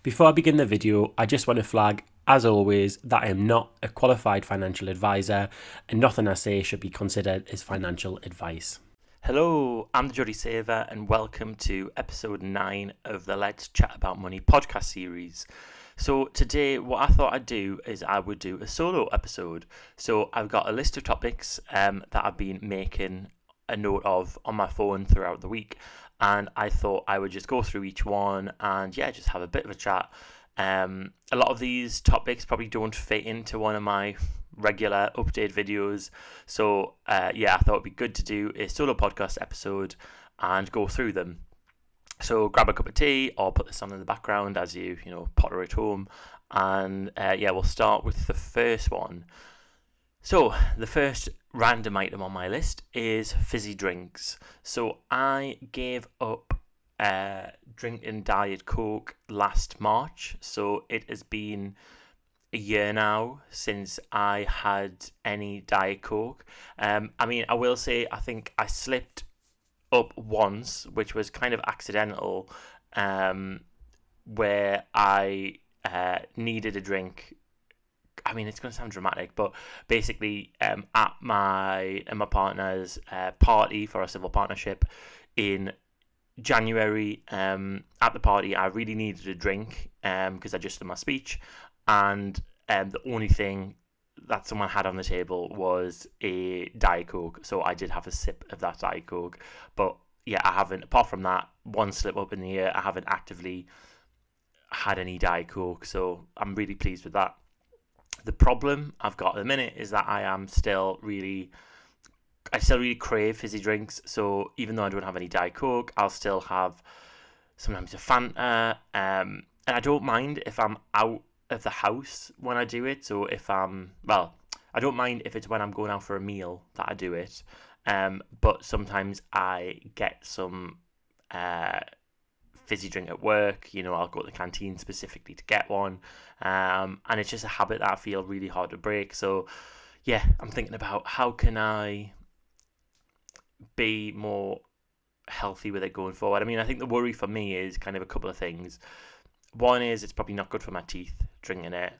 Before I begin the video, I just want to flag, as always, that I am not a qualified financial advisor and nothing I say should be considered as financial advice. Hello, I'm the Juddy Saver and welcome to episode 9 of the Let's Chat About Money podcast series. So today what I thought I'd do is I would do a solo episode. So I've got a list of topics that I've been making a note of on my phone throughout the week, and I thought I would just go through each one and just have a bit of a chat. A lot of these topics probably don't fit into one of my regular update videos, so I thought it'd be good to do a solo podcast episode and go through them. So grab a cup of tea or put this on in the background as you potter at home, and we'll start with the first one. So the first random item on my list is fizzy drinks. So I gave up drinking Diet Coke last March. So it has been a year now since I had any Diet Coke. I will say I think I slipped up once, which was kind of accidental, where I needed a drink. I mean, it's going to sound dramatic, but basically at my partner's party for our civil partnership in January, at the party, I really needed a drink because I just did my speech, and the only thing that someone had on the table was a Diet Coke, so I did have a sip of that Diet Coke, but I haven't, apart from that one slip up in the year, I haven't actively had any Diet Coke, so I'm really pleased with that. The problem I've got at the minute is that I still really crave fizzy drinks. So even though I don't have any Diet Coke, I'll still have sometimes a Fanta. And I don't mind if I'm out of the house when I do it. So I don't mind if it's when I'm going out for a meal that I do it. But sometimes I get some fizzy drink at work. I'll go to the canteen specifically to get one, and it's just a habit that I feel really hard to break. So I'm thinking about how can I be more healthy with it going forward. I mean, I think the worry for me is kind of a couple of things. One is it's probably not good for my teeth drinking it.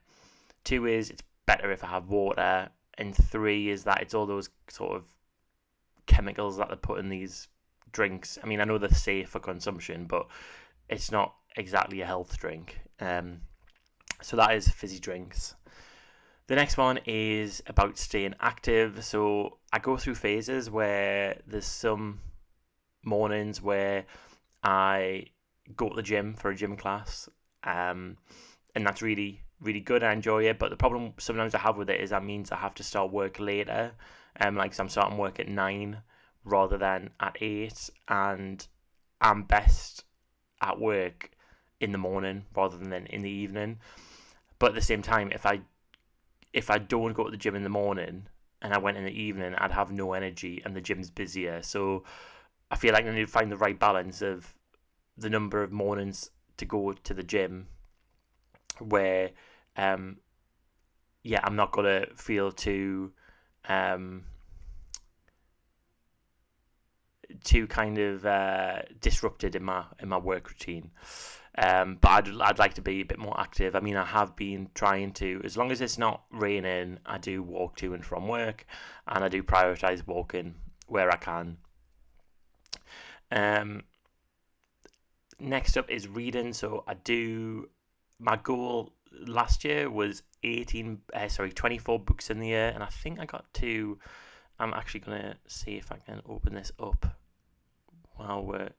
2 is it's better if I have water, and 3 is that it's all those sort of chemicals that they put in these drinks. I mean, I know they're safe for consumption, but it's not exactly a health drink. So that is fizzy drinks. The next one is about staying active. So I go through phases where there's some mornings where I go to the gym for a gym class, and that's really, really good. I enjoy it, but the problem sometimes I have with it is that means I have to start work later. So I'm starting work at 9 rather than at 8, and I'm best at work in the morning rather than in the evening. But at the same time, if I don't go to the gym in the morning and I went in the evening, I'd have no energy and the gym's busier. So I feel like I need to find the right balance of the number of mornings to go to the gym where I'm not gonna feel too kind of disrupted in my work routine. But I'd like to be a bit more active. I mean, I have been trying to, as long as it's not raining, I do walk to and from work, and I do prioritise walking where I can. Next up is reading. So my goal last year was 24 books in the year, and I think I got to, I'm actually going to see if I can open this up while we're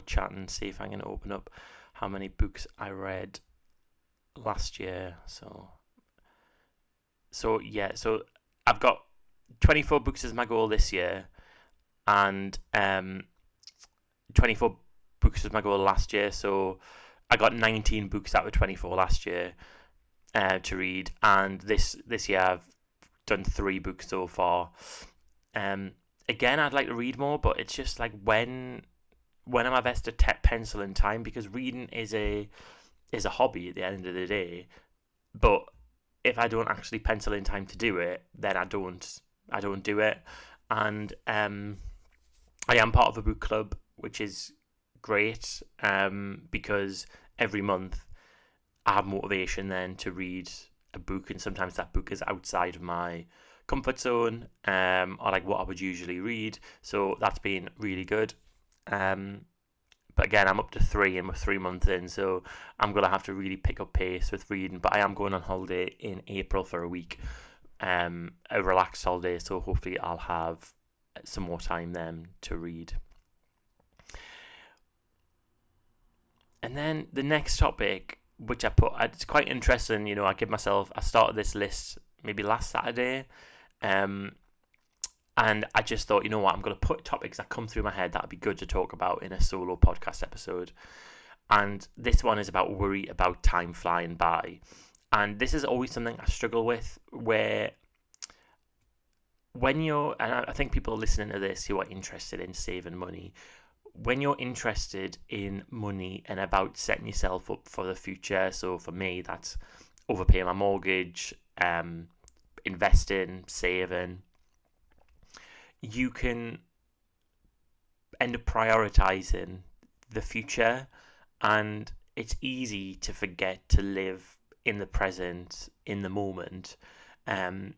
chatting, see if I can open up how many books I read last year. So I've got 24 books as my goal this year, and 24 books was my goal last year. So I got 19 books out of 24 last year to read, and this year I've done 3 books so far. Again, I'd like to read more, but it's just like when am I best to pencil in time? Because reading is a hobby at the end of the day, but if I don't actually pencil in time to do it, then I don't do it. And I am part of a book club, which is great, because every month I have motivation then to read a book, and sometimes that book is outside of my comfort zone, or like what I would usually read. So that's been really good. But again, I'm up to 3 and we're 3 months in, so I'm gonna have to really pick up pace with reading. But I am going on holiday in April for a week, a relaxed holiday. So hopefully I'll have some more time then to read. And then the next topic, which it's quite interesting. I started this list maybe last Saturday, and I just thought, I'm going to put topics that come through my head that would be good to talk about in a solo podcast episode. And this one is about worry about time flying by. And this is always something I struggle with, where and I think people listening to this who are interested in saving money, when you're interested in money and about setting yourself up for the future, so for me, that's overpaying my mortgage, investing, saving, you can end up prioritizing the future, and it's easy to forget to live in the present, in the moment. And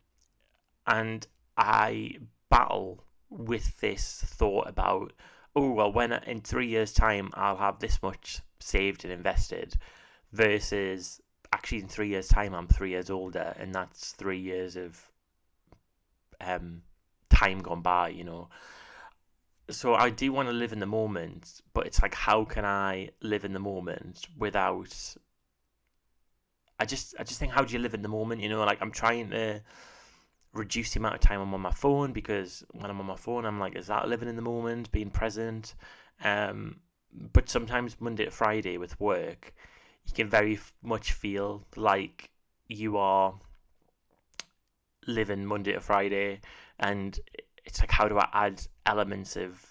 I battle with this thought about, oh, well, when in 3 years' time I'll have this much saved and invested, versus actually in 3 years' time I'm 3 years older, and that's 3 years of time gone by, So I do want to live in the moment, but it's like, how can I live in the moment without? I just think, how do you live in the moment? Like, I'm trying to reduce the amount of time I'm on my phone, because when I'm on my phone, I'm like, is that living in the moment, being present? But sometimes Monday to Friday with work, you can very much feel like you are living Monday to Friday, and it's like, how do I add elements of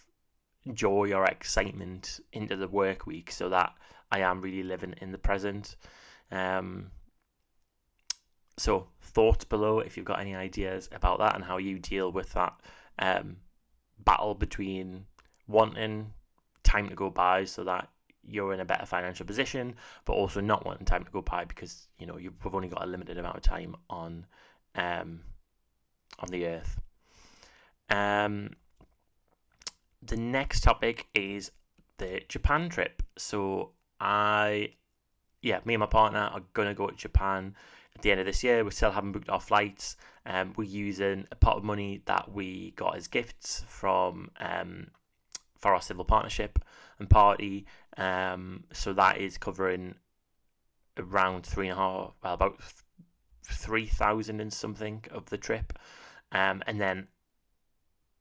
joy or excitement into the work week so that I am really living in the present? So thoughts below if you've got any ideas about that and how you deal with that battle between wanting time to go by so that you're in a better financial position, but also not wanting time to go by because you've only got a limited amount of time on the earth. The next topic is the Japan trip. So me and my partner are gonna go to Japan at the end of this year. We still haven't booked our flights. We're using a pot of money that we got as gifts from for our civil partnership and party. So that is covering around about 3,000 and something of the trip. And then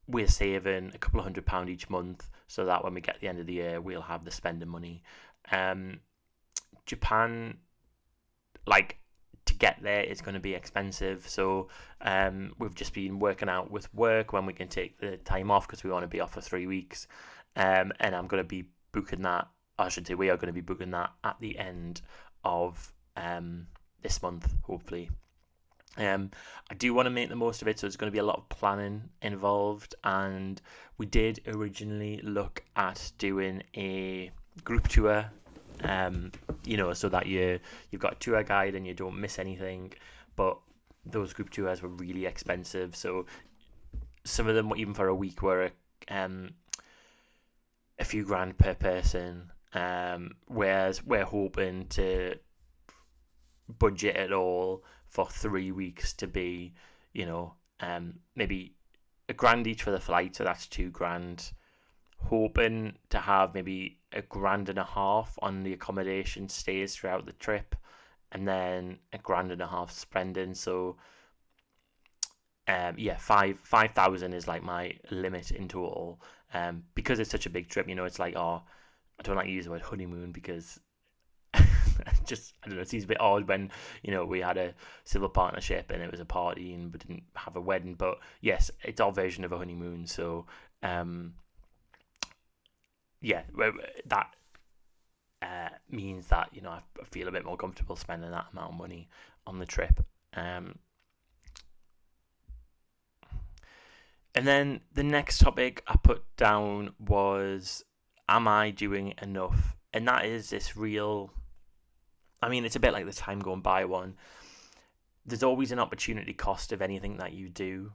we're saving a couple of £100 each month so that when we get to the end of the year, we'll have the spending money. Japan, like, to get there is going to be expensive, so we've just been working out with work when we can take the time off, because we want to be off for 3 weeks, and I'm going to be booking that, I should say we are going to be booking that at the end of this month, hopefully. I do want to make the most of it, so there's going to be a lot of planning involved, and we did originally look at doing a group tour, so that you've got a tour guide and you don't miss anything, but those group tours were really expensive, so some of them, even for a week, were a few grand per person, whereas we're hoping to budget it all for 3 weeks to be, maybe £1,000 each for the flight, so that's £2,000. Hoping to have maybe £1,500 on the accommodation stays throughout the trip, and then £1,500 spending. So, 5,000 is like my limit in total. Because it's such a big trip, it's like, I don't like to use the word honeymoon because I don't know, it seems a bit odd when we had a civil partnership and it was a party and we didn't have a wedding, but yes, it's our version of a honeymoon. So that means that I feel a bit more comfortable spending that amount of money on the trip. And then the next topic I put down was, am I doing enough? And that is this real I mean, it's a bit like the time going by one. There's always an opportunity cost of anything that you do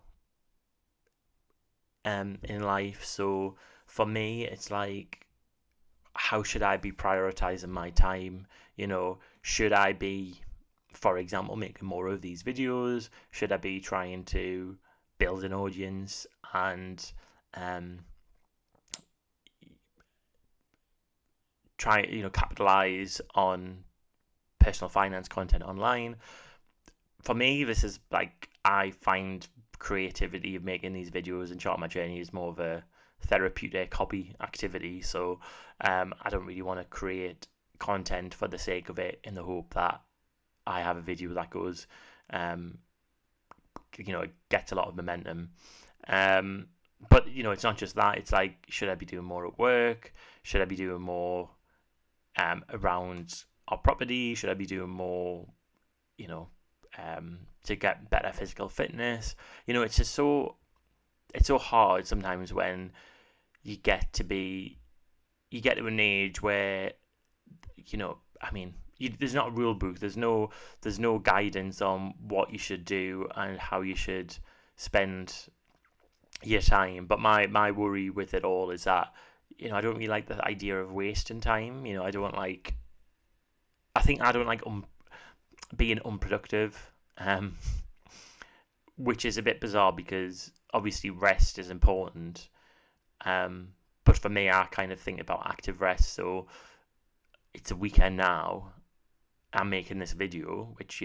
in life. So for me, it's like, how should I be prioritizing my time? Should I be, for example, making more of these videos? Should I be trying to build an audience and um, capitalize on personal finance content online? For me, this is like, I find creativity of making these videos and chart my journey is more of a therapeutic hobby activity. So I don't really want to create content for the sake of it in the hope that I have a video that goes, it gets a lot of momentum. But it's not just that. It's like, should I be doing more at work? Should I be doing more around our property? Should I be doing more, to get better physical fitness? It's just it's so hard sometimes when you get to an age where, I mean, there's not a rule book. There's no guidance on what you should do and how you should spend your time. But my worry with it all is that, I don't really like the idea of wasting time. I don't like. I think I don't like being unproductive, which is a bit bizarre because obviously rest is important. But for me, I kind of think about active rest. So it's a weekend now. I'm making this video, which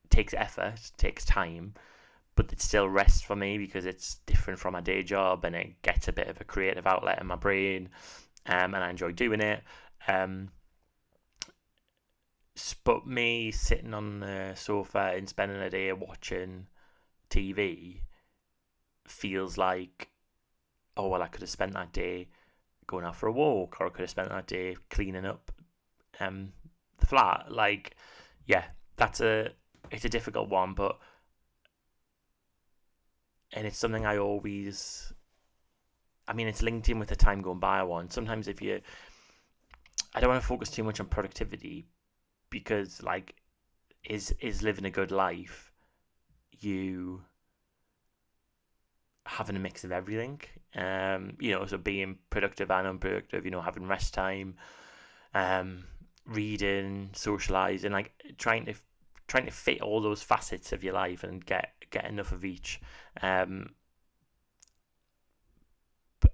takes effort, takes time, but it's still rest for me because it's different from my day job and it gets a bit of a creative outlet in my brain, and I enjoy doing it. But me sitting on the sofa and spending a day watching TV feels like, oh well, I could have spent that day going out for a walk, or I could have spent that day cleaning up the flat. Like, yeah, it's a difficult one, and it's something I always. I mean, it's linked in with the time going by one. Sometimes I don't want to focus too much on productivity because, like, is living a good life you having a mix of everything? So being productive and unproductive. Having rest time, reading, socializing, like trying to fit all those facets of your life and get enough of each. And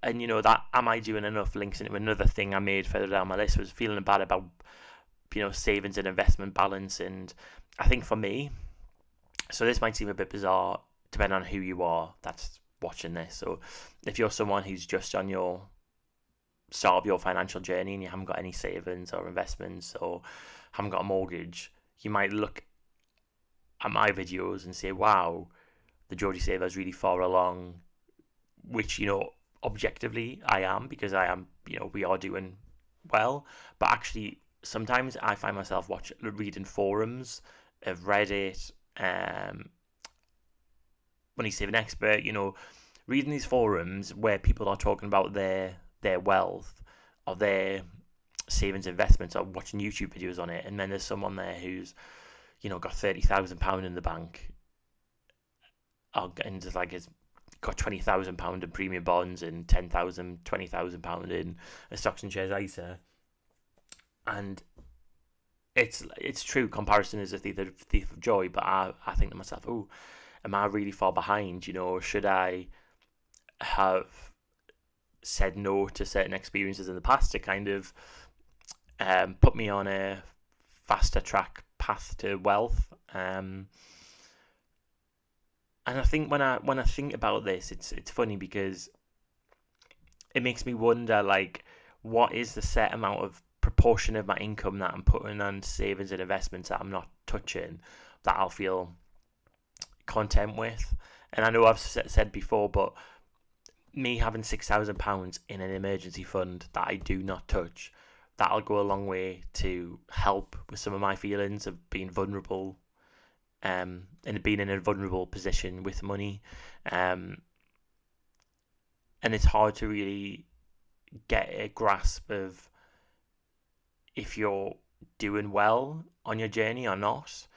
that, am I doing enough, links into another thing I made further down my list, was feeling bad about savings and investment balance. And I think for me, so this might seem a bit bizarre depending on who you are that's watching this. So if you're someone who's just on your start of your financial journey and you haven't got any savings or investments or haven't got a mortgage, you might look at my videos and say, wow, the Geordie Saver is really far along, which objectively I am, because I am, we are doing well. But actually sometimes I find myself reading forums of Reddit, Money Saving Expert, reading these forums where people are talking about their wealth or their savings investments, or watching YouTube videos on it, and then there's someone there who's got £30,000 in the bank, and just like has got £20,000 in premium bonds and £20,000 in a stocks and shares ISA. And it's true, comparison is a thief of joy, but I think to myself, oh, am I really far behind? Should I have said no to certain experiences in the past to kind of put me on a faster track path to wealth? And I think when I think about this, it's funny because it makes me wonder, like, what is the set amount of proportion of my income that I'm putting on savings and investments that I'm not touching, that I'll feel content with? And I know I've said before, but me having £6,000 in an emergency fund that I do not touch, that'll go a long way to help with some of my feelings of being vulnerable, and being in a vulnerable position with money. And it's hard to really get a grasp of if you're doing well on your journey or not.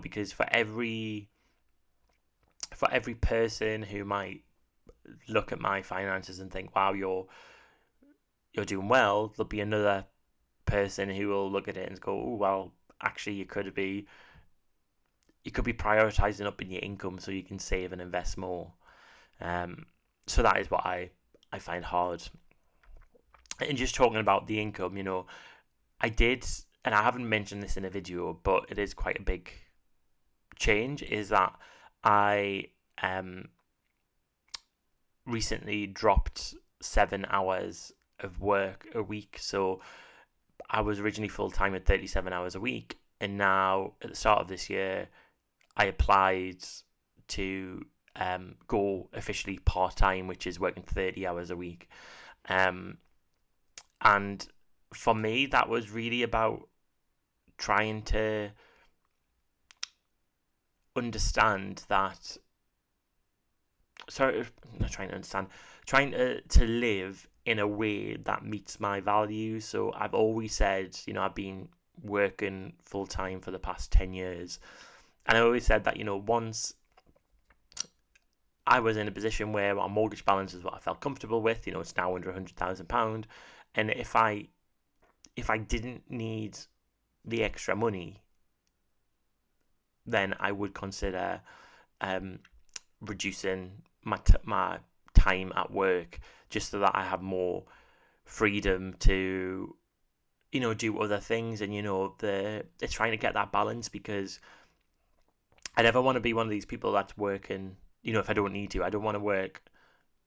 Because for every person who might look at my finances and think, "Wow, you're doing well," there'll be another person who will look at it and go, "Oh, well, actually, you could be prioritizing up in your income so you can save and invest more." Um, so that is what I find hard. And just talking about the income, I did, and I haven't mentioned this in a video, but it is quite a big change. Is that I recently dropped 7 hours of work a week. So I was originally full time at 37 hours a week, and now at the start of this year, I applied to go officially part time, which is working 30 hours a week. Um, and for me, that was really about trying to understand that. Sorry, not trying to understand, trying to live in a way that meets my values. So I've always said, I've been working full time for the past 10 years. And I always said that, once I was in a position where our mortgage balance is what I felt comfortable with, it's now under £100,000. And if I didn't need the extra money, then I would consider reducing my time at work, just so that I have more freedom to do other things. And it's trying to get that balance, because I never want to be one of these people that's working, if I don't need to. I don't want to work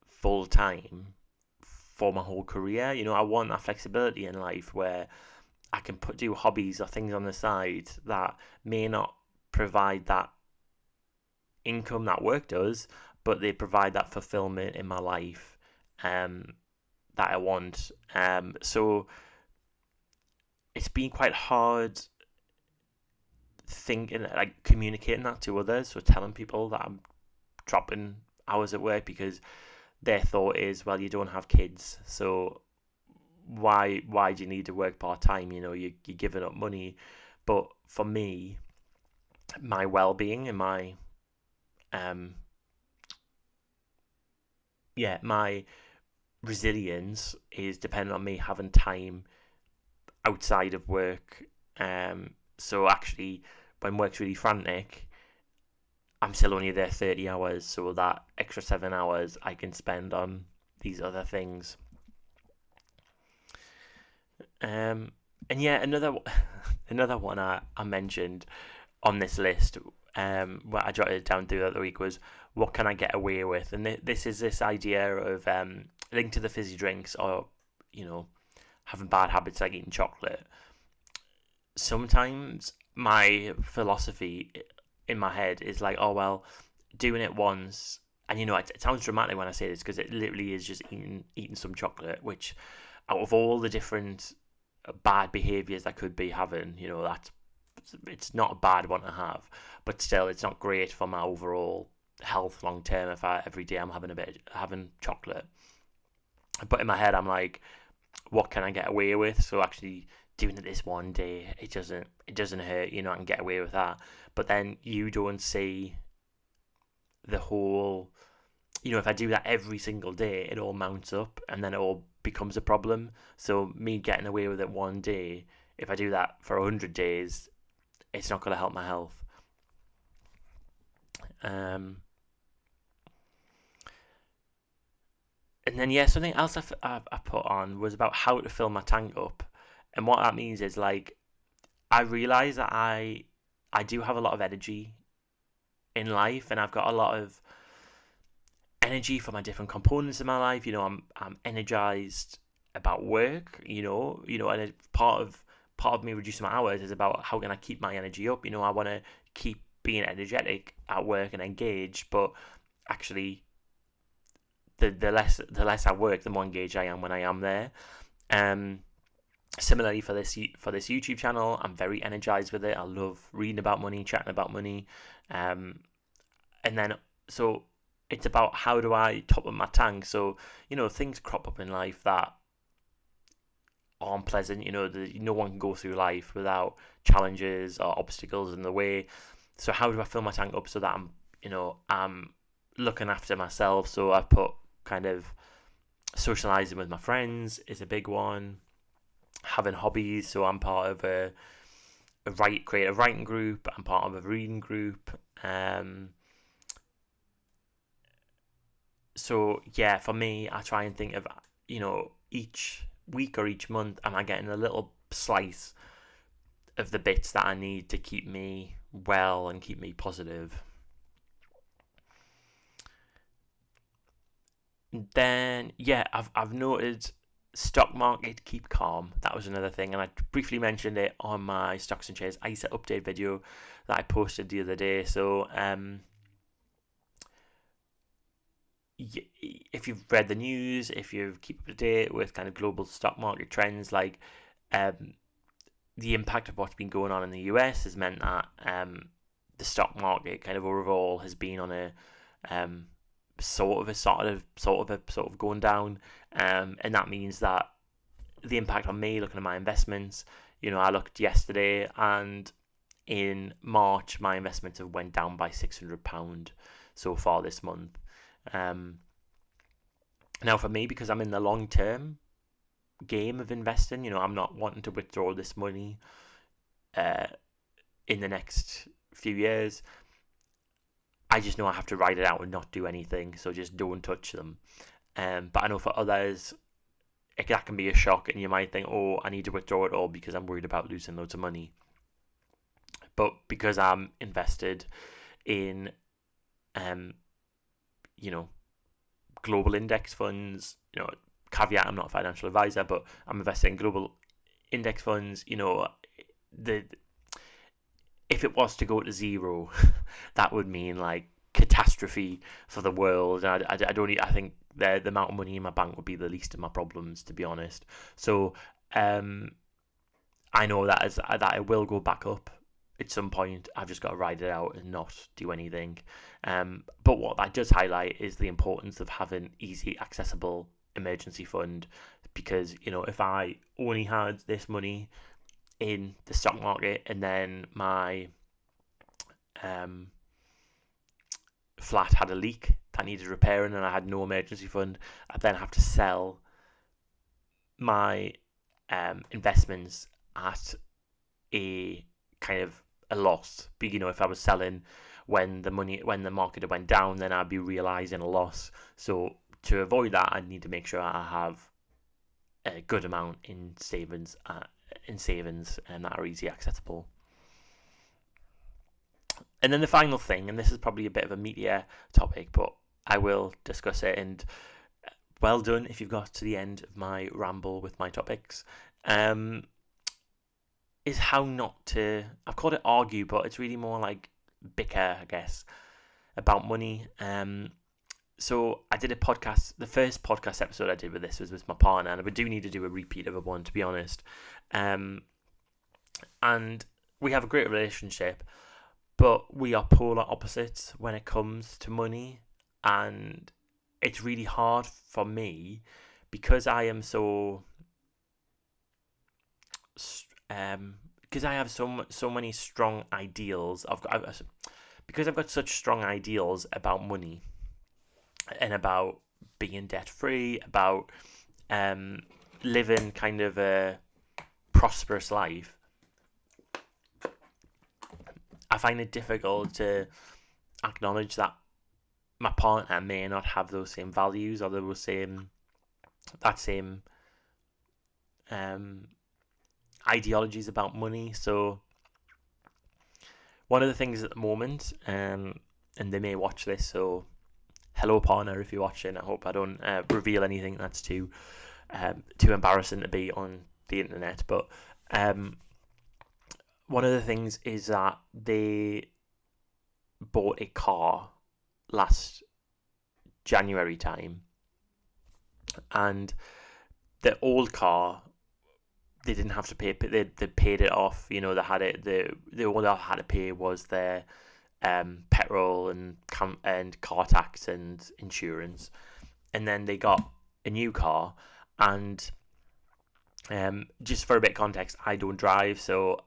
full time for my whole career. I want that flexibility in life where I can do hobbies or things on the side that may not provide that income that work does, but they provide that fulfillment in my life that I want. So it's been quite hard thinking, like, communicating that to others. So telling people that I'm dropping hours at work, because their thought is, well, you don't have kids, so why do you need to work part time? You're giving up money. But for me, my well being and my my resilience is dependent on me having time outside of work. So actually, when work's really frantic, I'm still only there 30 hours, so that extra 7 hours I can spend on these other things. And yeah, another one I mentioned on this list, what I jotted it down through the other week, was what can I get away with? And this is this idea of linked to the fizzy drinks, or having bad habits like eating chocolate. Sometimes my philosophy in my head is like, oh well, doing it once, and it sounds dramatic when I say this, because it literally is just eating some chocolate, which, out of all the different bad behaviors I could be having, that's it's not a bad one to have, but still, it's not great for my overall health long term if every day I'm having chocolate. But in my head, I'm like, what can I get away with? So actually doing it this one day, it doesn't hurt, I can get away with that. But then you don't see the whole, if I do that every single day, it all mounts up and then it all becomes a problem. So me getting away with it one day, if I do that for 100 days, it's not going to help my health. And then, yeah, something else I put on was about how to fill my tank up. And what that means is, like, I realise that I do have a lot of energy in life, and I've got a lot of energy for my different components in my life. I'm energized about work. And part of me reducing my hours is about how can I keep my energy up. I want to keep being energetic at work and engaged, but actually, the less I work, the more engaged I am when I am there. Similarly for this YouTube channel, I'm very energized with it. I love reading about money, chatting about money, and then so it's about how do I top up my tank. So things crop up in life that aren't pleasant. No one can go through life without challenges or obstacles in the way. So how do I fill my tank up so that I'm looking after myself? So I put kind of socializing with my friends is a big one. Having hobbies, so I'm part of a creative writing group. I'm part of a reading group. So yeah, for me, I try and think of each week or each month, am I getting a little slice of the bits that I need to keep me well and keep me positive. Then yeah, I've noted stock market keep calm. That was another thing, and I briefly mentioned it on my stocks and shares ISA update video that I posted the other day. So if you've read the news, if you keep up to date with kind of global stock market trends, like the impact of what's been going on in the US has meant that the stock market kind of overall has been on a sort of going down, and that means that the impact on me looking at my investments, I looked yesterday, and in March my investments have went down by £600 so far this month. Now for me, because I'm in the long term game of investing, I'm not wanting to withdraw this money in the next few years. I just know I have to ride it out and not do anything, so just don't touch them. But I know for others, that can be a shock, and you might think, oh, I need to withdraw it all because I'm worried about losing loads of money. But because I'm invested in, global index funds, caveat, I'm not a financial advisor, but I'm invested in global index funds, if it was to go to zero, that would mean like catastrophe for the world. I think the amount of money in my bank would be the least of my problems, to be honest. So I know that it will go back up at some point. I've just got to ride it out and not do anything. But what that does highlight is the importance of having easy, accessible emergency fund, because if I only had this money in the stock market and then my flat had a leak that needed repairing and I had no emergency fund, I'd then have to sell my investments at a kind of a loss. But if I was selling when the market went down, then I'd be realizing a loss. So to avoid that, I need to make sure I have a good amount in savings and that are easy accessible. And then the final thing, and this is probably a bit of a meatier topic, but I will discuss it, and well done if you've got to the end of my ramble with my topics, is how not to, I've called it argue, but it's really more like bicker, I guess, about money. So I did a podcast, the first podcast episode I did with this was with my partner, and I do need to do a repeat of one, to be honest. And we have a great relationship, but we are polar opposites when it comes to money, and it's really hard for me because I am so because I have so many strong ideals. Because I've got such strong ideals about money and about being debt free, about living kind of a prosperous life. I find it difficult to acknowledge that my partner may not have those same values or that same ideologies about money. So one of the things at the moment, and they may watch this, so hello partner if you're watching, I hope I don't reveal anything that's too embarrassing to be on the internet, but one of the things is that they bought a car last January time, and the old car they didn't have to pay. They paid it off. They had it. The all they had to pay was their petrol and car tax and insurance, and then they got a new car, and Just for a bit of context, I don't drive, so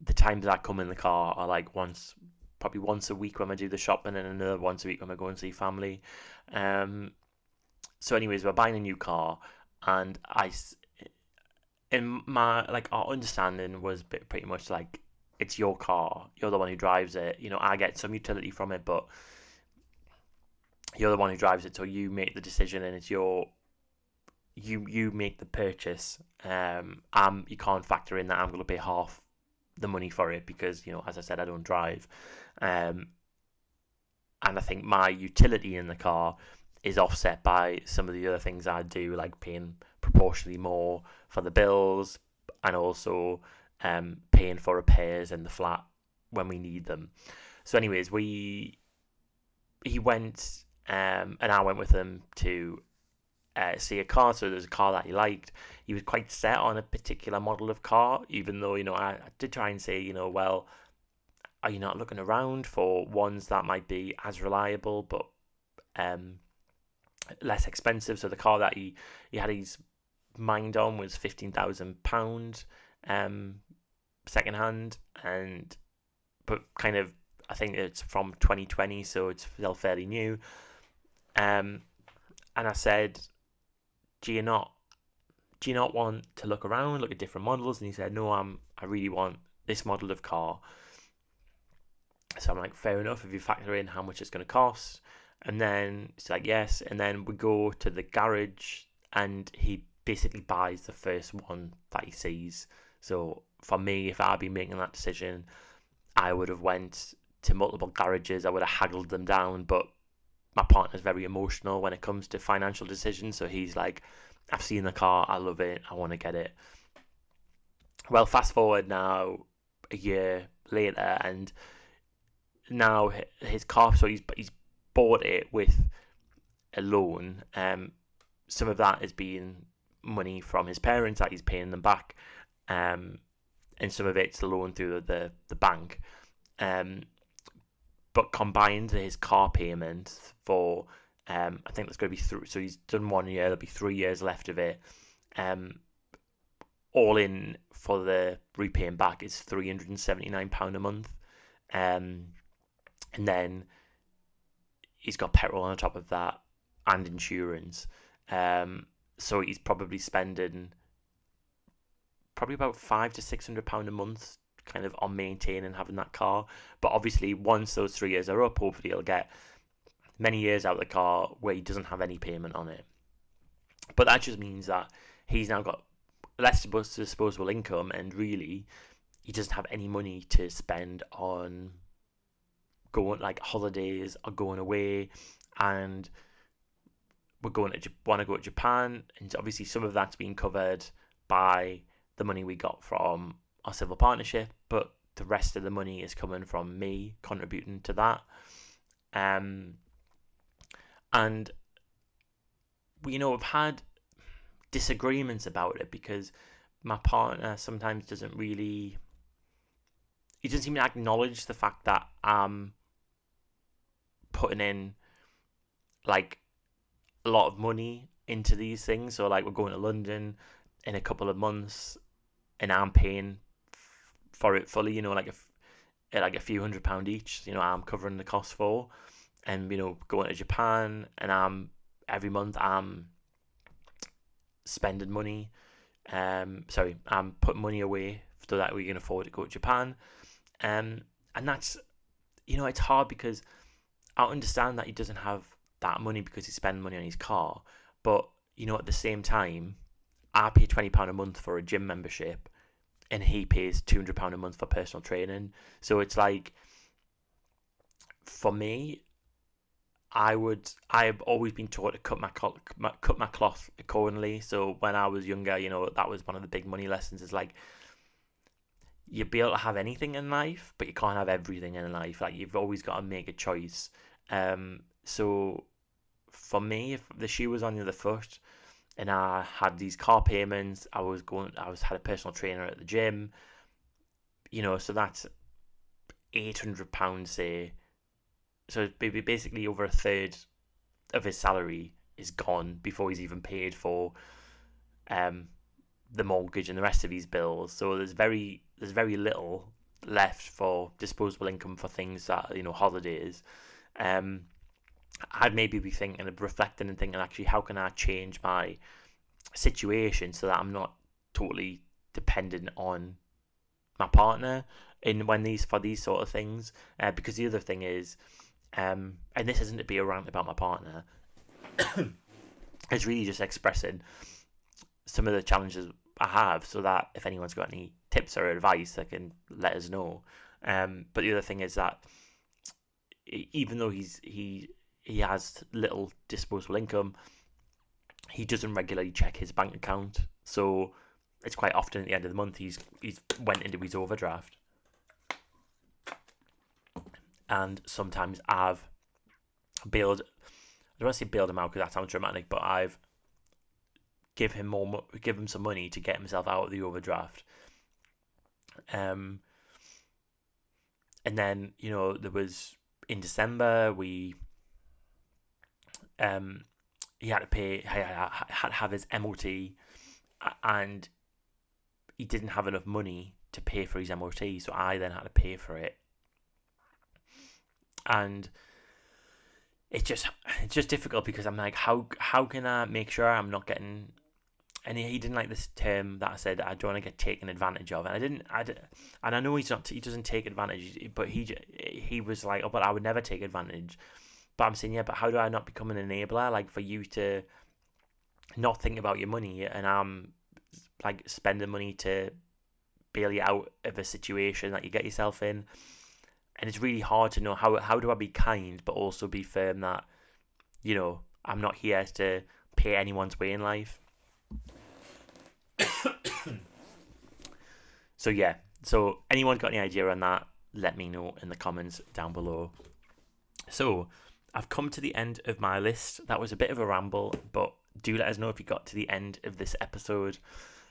the times I come in the car are like probably once a week when I do the shopping, and another once a week when I go and see family. Um, so, anyways, we're buying a new car, and in my like our understanding was pretty much like it's your car, you're the one who drives it. I get some utility from it, but you're the one who drives it, so you make the decision, and it's you make the purchase. You can't factor in that I'm going to pay half the money for it because as I said, I don't drive, and I think my utility in the car is offset by some of the other things I do, like paying proportionally more for the bills, and also paying for repairs in the flat when we need them. So, anyways, he went, and I went with him to see a car. So there's a car that he liked. He was quite set on a particular model of car, even though I did try and say, well, are you not looking around for ones that might be as reliable but less expensive? So the car that he had his mind on was £15,000 second hand, but kind of, I think it's from 2020, so it's still fairly new. And I said, do you not want to look around, look at different models? And he said, no, I really want this model of car. So I'm like, fair enough, if you factor in how much it's going to cost. And then it's like, yes. And then we go to the garage, and he basically buys the first one that he sees. So for me, if I'd been making that decision, I would have went to multiple garages. I would have haggled them down. But my partner's very emotional when it comes to financial decisions. So he's like, I've seen the car, I love it, I want to get it. Well, fast forward now a year later, and now his car, so he's bought it with a loan. Some of that is being money from his parents that he's paying them back, and some of it's a loan through the bank. But combined, his car payments for I think that's going to be through. So he's done 1 year. There'll be 3 years left of it. All in for the repaying back is £379 a month. And then he's got petrol on top of that and insurance. So he's probably spending about £500 to £600 a month, kind of on maintaining and having that car. But obviously, once those 3 years are up, hopefully he'll get many years out of the car where he doesn't have any payment on it. But that just means that he's now got less disposable income, and really he doesn't have any money to spend on going like holidays or going away. And we're want to go to Japan, and obviously some of that's being covered by the money we got from our civil partnership, but the rest of the money is coming from me contributing to that. And we've had disagreements about it because my partner sometimes he doesn't seem to acknowledge the fact that I'm putting in like a lot of money into these things. So like, we're going to London in a couple of months, and I'm paying for it fully. Like a few £100 each. I'm covering the cost for, and going to Japan, and every month I'm spending money. I'm putting money away so that we can afford to go to Japan. And that's, it's hard because I understand that he doesn't have that money because he's spending money on his car. But, at the same time, I pay £20 a month for a gym membership, and he pays £200 a month for personal training. So it's like, for me, I've always been taught to cut my cloth accordingly. So when I was younger, that was one of the big money lessons. Is like, you'll be able to have anything in life, but you can't have everything in life. Like, you've always got to make a choice. So for me, if the shoe was on the other foot, and I had these car payments, I had a personal trainer at the gym. So that's £800, say. So basically over a third of his salary is gone before he's even paid for the mortgage and the rest of his bills. So there's very little left for disposable income for things that, holidays. I'd maybe be thinking of reflecting and thinking, actually, how can I change my situation so that I'm not totally dependent on my partner for these sort of things. Because the other thing is, and this isn't to be a rant about my partner, it's really just expressing some of the challenges I have, so that if anyone's got any tips or advice, they can let us know. But the other thing is that even though he has little disposable income, he doesn't regularly check his bank account. So it's quite often at the end of the month he's went into his overdraft. And sometimes I've bailed, I don't want to say bailed him out because that sounds dramatic, but I've give him some money to get himself out of the overdraft. And then, there was, in December, he had to have his MOT, and he didn't have enough money to pay for his MOT, so I then had to pay for it. And it's just difficult because I'm like, how can I make sure I'm not getting... And he didn't like this term that I said, I don't want to get taken advantage of. And and I know he doesn't take advantage, but he was like, oh, but I would never take advantage. But I'm saying, yeah, but how do I not become an enabler? Like, for you to not think about your money, and I'm like spending money to bail you out of a situation that you get yourself in. And it's really hard to know how do I be kind, but also be firm that, I'm not here to pay anyone's way in life. So yeah, so anyone got any idea on that, let me know in the comments down below. So I've come to the end of my list. That was a bit of a ramble, but do let us know if you got to the end of this episode.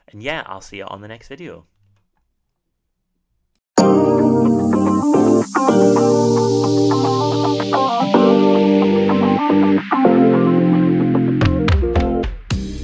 And yeah, I'll see you on the next video.